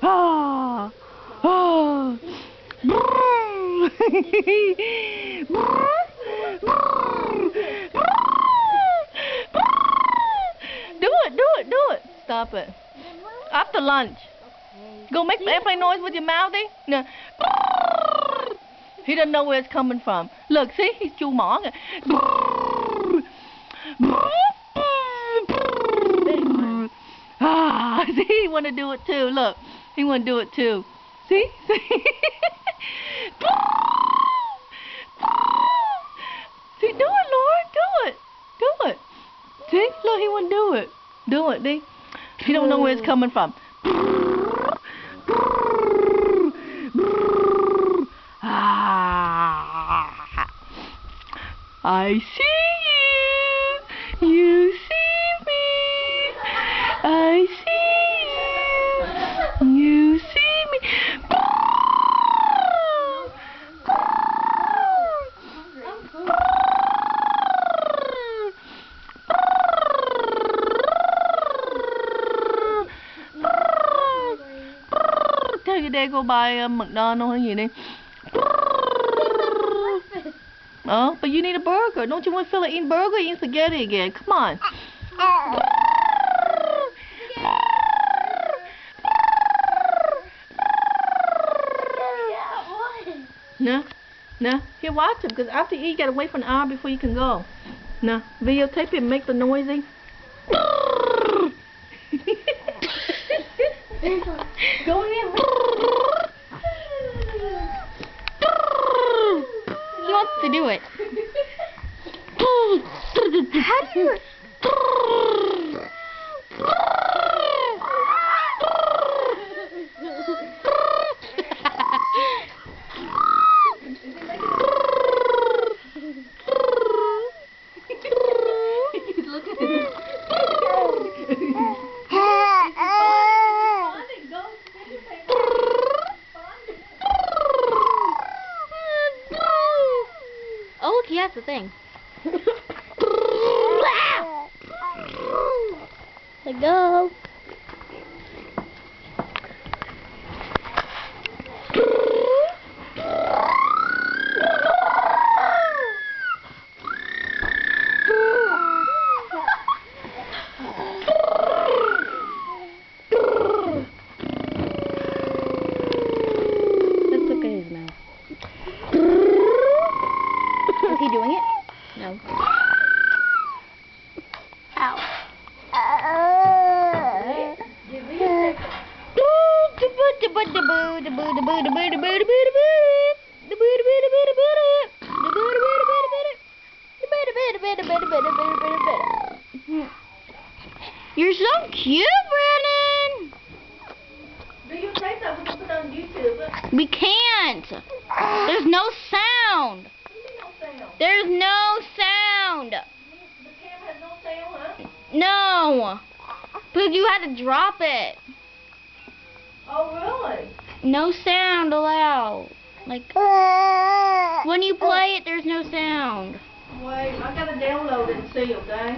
Ah. Ah. Do it. Stop it. After lunch. Go make the airplane noise with your mouth, eh? No. He doesn't know where it's coming from. Look, see? He's chu mỏ kìa. Ah, see? He want to do it too. Look. He want to do it too. See? See? See? Do it, Lord. Do it. Do it. See? Look, he want to do it. Do it, see? He don't know where it's coming from. I see you. You see me. I see you. You see me. Tell your dad go buy McDonald's hay gì đi. Oh, but you need a burger. Don't you want to feel like eating burger? Eating spaghetti again. Come on. No. No. Here, watch him. Because after you eat, you got to wait for an hour before you can go. No. Videotape it and make the noisy. Go in. He wants to do it. How do you... Oh, look, he has the thing. Let go. Let's look at his mouth. Is he doing it? No. Ow. You're so cute, Brandon. Do you say that we can put on YouTube? We can't. There's no sound. There's no sound. The camera has no sound, huh? No. Because you had to drop it. Oh, really? No sound allowed. Like, when you play it, there's no sound. Wait, I gotta download it and see, okay?